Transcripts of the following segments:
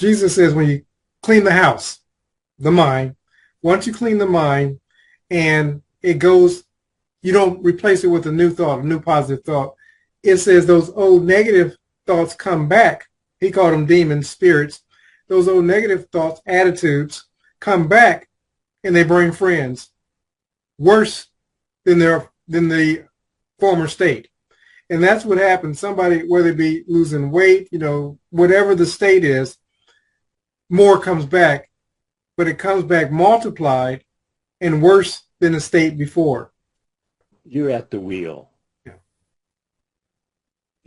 Jesus says when you clean the house, the mind, once you clean the mind and it goes, you don't replace it with a new thought, a new positive thought. It says those old negative thoughts come back. He called them demons, spirits. Those old negative thoughts, attitudes come back and they bring friends worse than the former state. And that's what happens. Somebody, whether it be losing weight, whatever the state is, more comes back, but it comes back multiplied and worse than the state before. You're at the wheel. Yeah.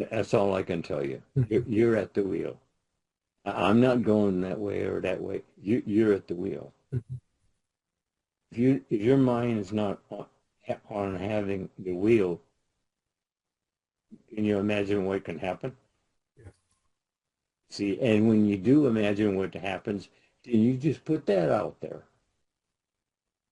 That's all I can tell you. You're at the wheel. I'm not going that way or that way. You're at the wheel. If your mind is not on having the wheel, can you imagine what can happen? Yeah. See, and when you do imagine what happens, then you just put that out there.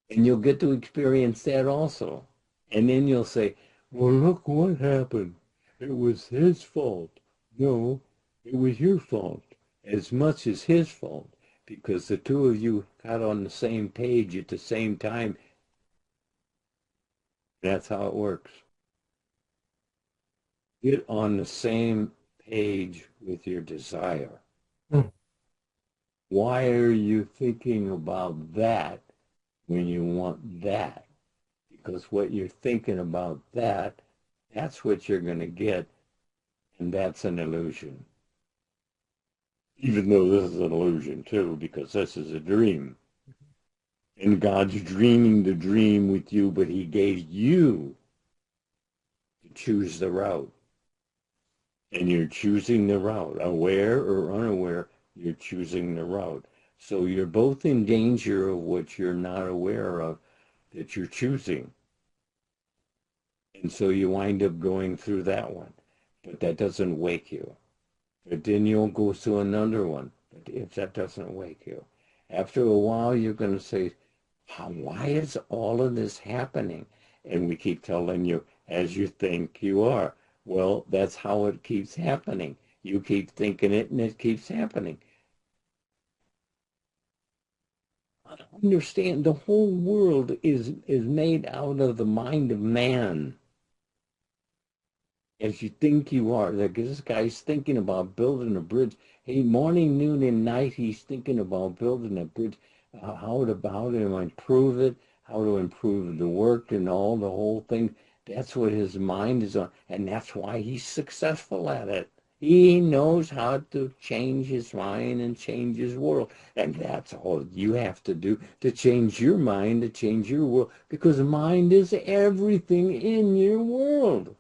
And you'll get to experience that also. And then you'll say, well, look what happened. It was his fault. No, it was your fault as much as his fault, because the two of you got on the same page at the same time. That's how it works. Get on the same page with your desire. Why are you thinking about that when you want that? Because what you're thinking about that's what you're going to get, and that's an illusion. Even though this is an illusion too, because this is a dream. And God's dreaming the dream with you, but he gave you to choose the route. And you're choosing the route. Aware or unaware, you're choosing the route. So you're both in danger of what you're not aware of that you're choosing. And so you wind up going through that one. But that doesn't wake you. But then you'll go to another one. But if that doesn't wake you, after a while you're going to say, why is all of this happening? And we keep telling you, as you think you are. Well, that's how it keeps happening. You keep thinking it and it keeps happening. Understand, the whole world is made out of the mind of man. As you think you are. Like this guy's thinking about building a bridge. Hey, morning, noon, and night, he's thinking about building a bridge. How to improve it, how to improve the work and all the whole thing. That's what his mind is on. And that's why he's successful at it. He knows how to change his mind and change his world. And that's all you have to do to change your mind, to change your world. Because mind is everything in your world.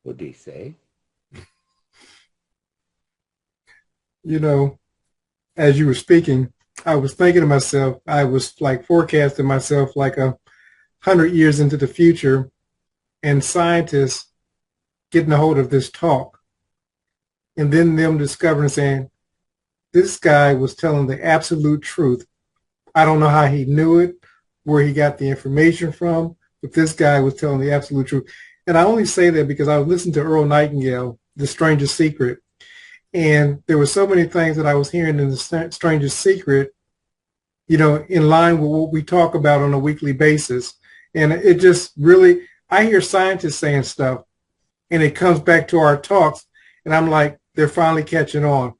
What did he say? As you were speaking, I was thinking to myself, I was like forecasting myself like 100 years into the future, and scientists getting a hold of this talk, and then them discovering, saying, this guy was telling the absolute truth. I don't know how he knew it, where he got the information from, but this guy was telling the absolute truth. And I only say that because I was listening to Earl Nightingale, The Strangest Secret, and there were so many things that I was hearing in The Strangest Secret, in line with what we talk about on a weekly basis. And it just really, I hear scientists saying stuff, and it comes back to our talks, and I'm like, they're finally catching on.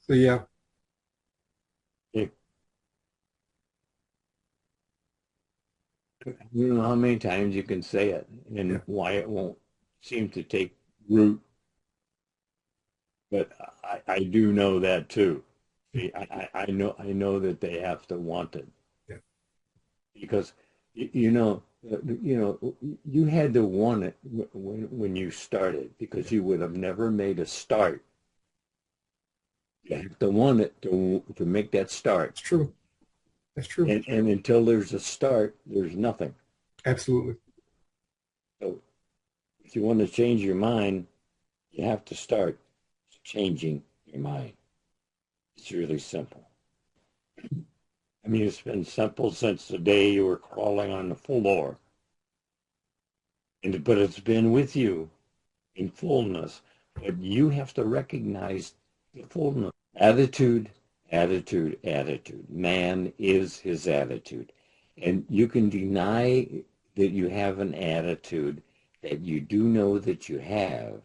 So, yeah. You know how many times you can say it and why it won't seem to take root. But I do know that too. I know that they have to want it. Yeah. Because you had to want it when you started, because you would have never made a start. You have to want it to make that start. It's true. That's true. And until there's a start, there's nothing. Absolutely. So if you want to change your mind, you have to start changing your mind. It's really simple. I mean, it's been simple since the day you were crawling on the floor. But it's been with you. in fullness. But you have to recognize the fullness. Attitude, attitude, attitude. Man is his attitude. And you can deny that you have an attitude that you do know that you have,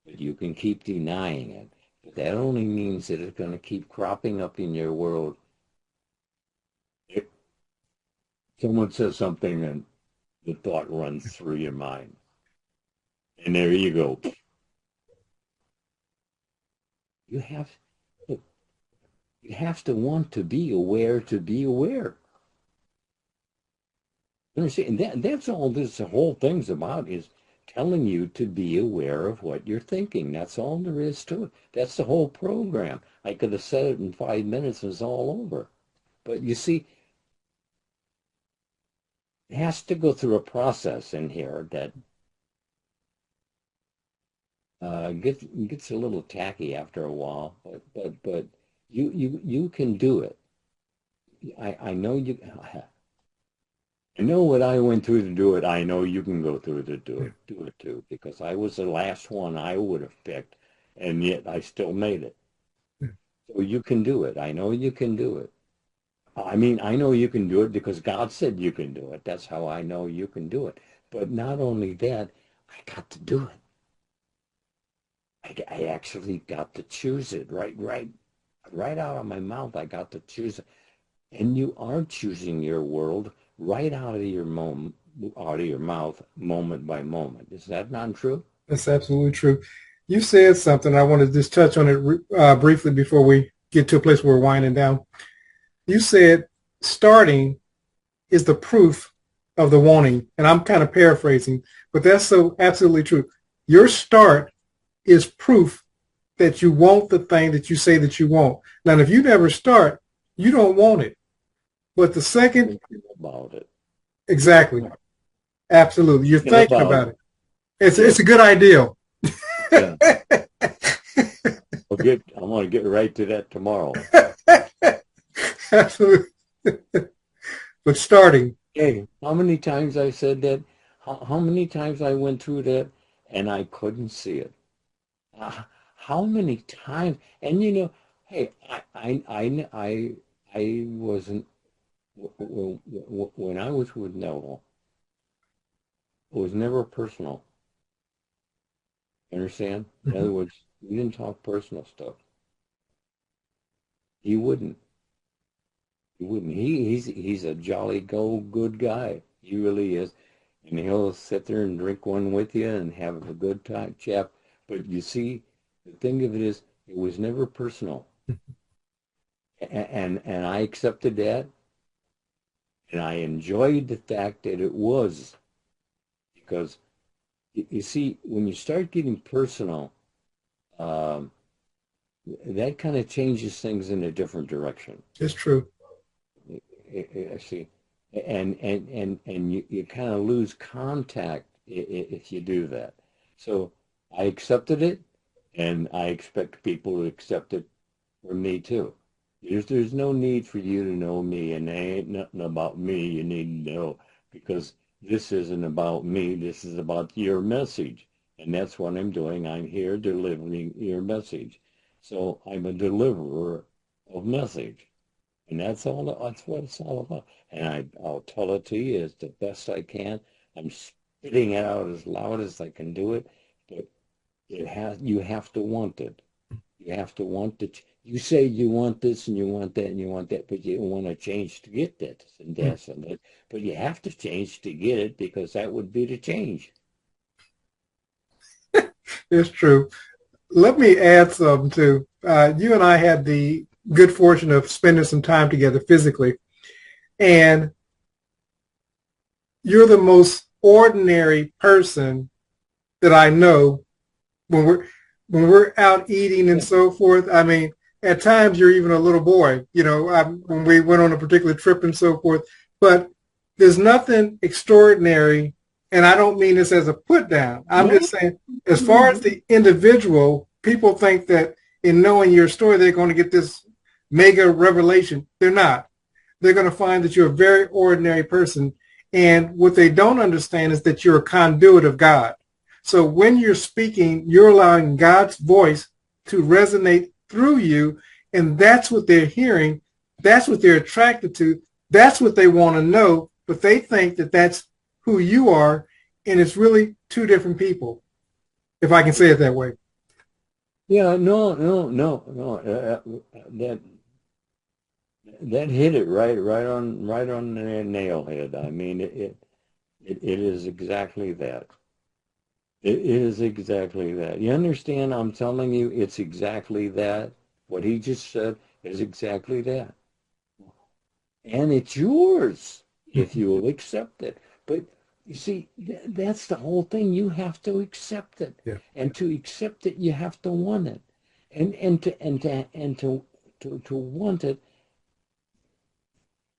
but you can keep denying it. But that only means that it's going to keep cropping up in your world. If someone says something and the thought runs through your mind, and there you go. You have to want to be aware to be aware. Understand? That's all this whole thing's about, is telling you to be aware of what you're thinking. That's all there is to it. That's the whole program. I could have said it in 5 minutes and it's all over. But you see, it has to go through a process in here that gets a little tacky after a while. But you can do it. I know you. I know what I went through to do it. I know you can go through to do it too, because I was the last one I would have picked, and yet I still made it. So you can do it. I know you can do it. I mean, I know you can do it because God said you can do it. That's how I know you can do it. But not only that, I got to do it. I actually got to choose it right out of my mouth. I got to choose it. And you are choosing your world right out of your mouth, moment by moment. Is that not true? That's absolutely true. You said something. I want to just touch on it briefly before we get to a place where we're winding down. You said starting is the proof of the wanting, and I'm kind of paraphrasing, but that's so absolutely true. Your start is proof that you want the thing that you say that you want. Now, if you never start, you don't want it. But the second about it, exactly, absolutely, you're thinking about it. It's a good ideal. Yeah. I'm going to get right to that tomorrow. Absolutely. But starting. Hey, how many times I said that? How many times I went through that and I couldn't see it? How many times? And you know, hey, I wasn't. When I was with Neville, it was never personal. Understand? In other words, we didn't talk personal stuff. He wouldn't. He wouldn't. He's a jolly good guy. He really is. And he'll sit there and drink one with you and have a good time, chap. But you see, the thing of it is, it was never personal. And I accepted that. And I enjoyed the fact that it was, because you see, when you start getting personal, that kind of changes things in a different direction. It's true. I see, and you kind of lose contact if you do that. So I accepted it, and I expect people to accept it from me too. There's no need for you to know me, and there ain't nothing about me you need to know, because this isn't about me. This is about your message, and that's what I'm doing. I'm here delivering your message. So I'm a deliverer of message, and that's what it's all about. And I'll tell it to you as the best I can. I'm spitting it out as loud as I can do it, but you have to want it. You have to want it. You say you want this and you want that and you want that, but you don't want to change to get that and that and that. But you have to change to get it, because that would be the change. It's true. Let me add something too. You and I had the good fortune of spending some time together physically, and you're the most ordinary person that I know when we're out eating and so forth. I mean, at times you're even a little boy, you know, when we went on a particular trip and so forth. But there's nothing extraordinary, and I don't mean this as a put down. I'm just saying, as far as the individual, people think that in knowing your story, they're going to get this mega revelation. They're not. They're going to find that you're a very ordinary person. And what they don't understand is that you're a conduit of God. So when you're speaking, you're allowing God's voice to resonate through you, and that's what they're hearing. That's what they're attracted to. That's what they want to know, but they think that that's who you are, and it's really two different people, if I can say it that way. Yeah, no. That that hit it right on the nail head. I mean, it is exactly that. It is exactly that. You understand? I'm telling you, it's exactly that. What he just said is exactly that. And it's yours if you will accept it. But you see, that's the whole thing. You have to accept it. Yeah. And to accept it, you have to want it. And to want it,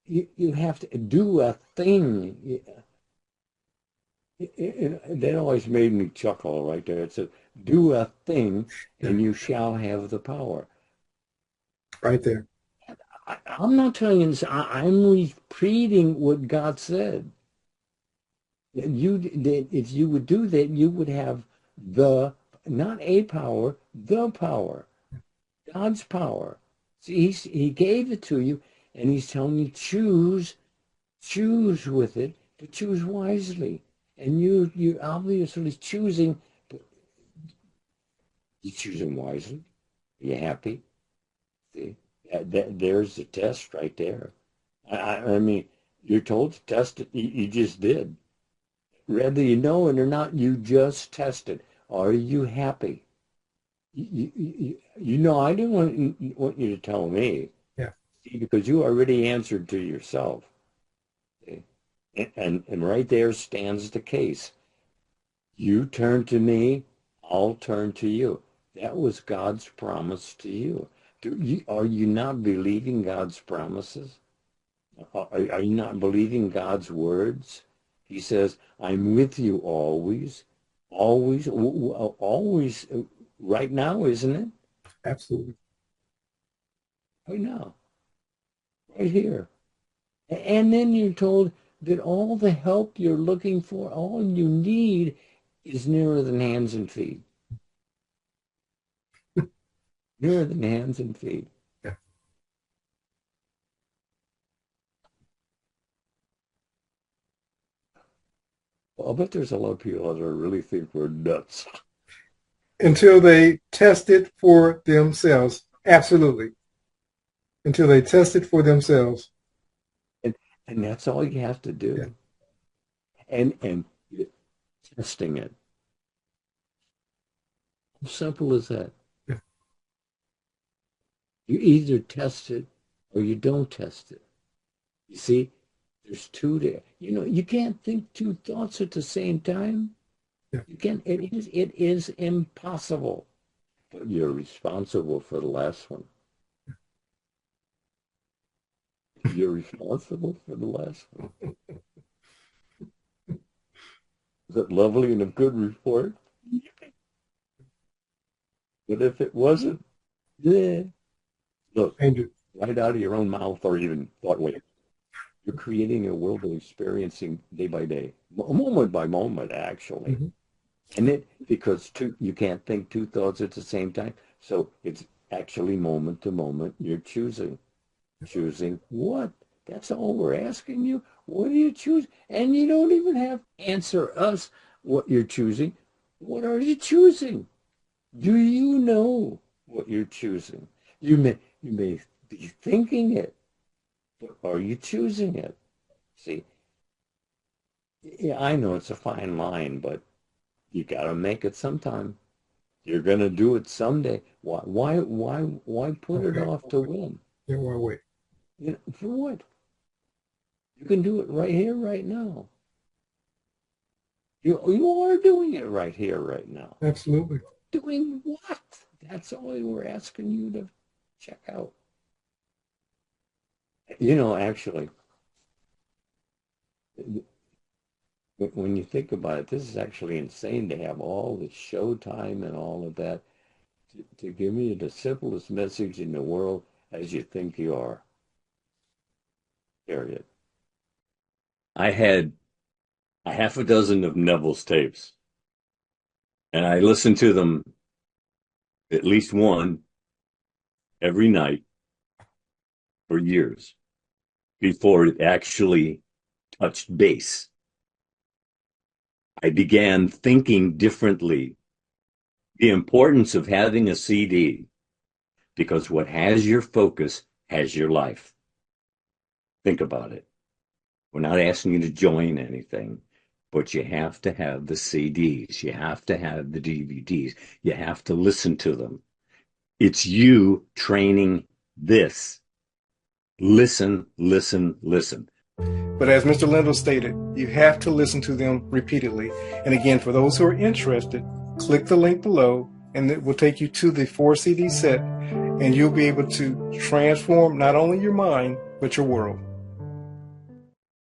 you have to do a thing. That always made me chuckle right there. It said, do a thing Yeah. and you shall have the power. Right there. I'm not telling you this. I'm repeating what God said. That if you would do that, you would have the, not a power, the power, God's power. See, he gave it to you, and he's telling you choose with it, but choose wisely. And you obviously choosing, but you choosing wisely. Are you happy? See, there's the test right there. I mean, you're told to test it. You just did. Whether you know it or not, you just tested. Are you happy? You know, I didn't want you to tell me, Yeah. because you already answered to yourself. See? And right there stands the case. You turn to me, I'll turn to you. That was God's promise to you. Are you not believing God's promises? Are you not believing God's words? He says, I'm with you always, always, always, right now, isn't it? Absolutely. Right now, right here. And then you're told that all the help you're looking for, all you need is nearer than hands and feet. Nearer than hands and feet. Yeah. Well, I bet there's a lot of people that really think we're nuts. Until they test it for themselves. Absolutely. Until they test it for themselves. And, and that's all you have to Yeah. do. And testing it. How simple is that? Yeah. You either test it or you don't test it. You see, there's two there. You know, you can't think two thoughts at the same time. Yeah. You can't. It is impossible. But you're responsible for the last one. You're responsible for the last one. Is it lovely and a good report? But if it wasn't, yeah. Look, Andrew. right out of your own mouth or even thought way. You're creating a world of experiencing day by day, moment by moment, actually. Mm-hmm. And it, because you can't think two thoughts at the same time. So it's actually moment to moment. You're choosing. Choosing what? That's all we're asking you. What do you choose? And you don't even have to answer us what you're choosing. What are you choosing? Do you know what you're choosing? You may be thinking it, but are you choosing it? See, yeah, I know it's a fine line, but you got to make it sometime. You're gonna do it someday. Why put it Okay. off to when? Yeah, well, wait. You know, for what? You can do it right here, right now. You are doing it right here, right now. Absolutely. Doing what? That's all we're asking you to check out. You know, actually, when you think about it, this is actually insane to have all the showtime and all of that to give me the simplest message in the world as you think you are. Period. I had a half a dozen of Neville's tapes. And I listened to them at least one every night for years before it actually touched base. I began thinking differently. The importance of having a CD, because what has your focus has your life. Think about it. We're not asking you to join anything, but you have to have the CDs. You have to have the DVDs. You have to listen to them. It's you training this. Listen, listen, listen. But as Mr. Lindell stated, you have to listen to them repeatedly. And again, for those who are interested, click the link below and it will take you to the 4 CD set, and you'll be able to transform not only your mind, but your world.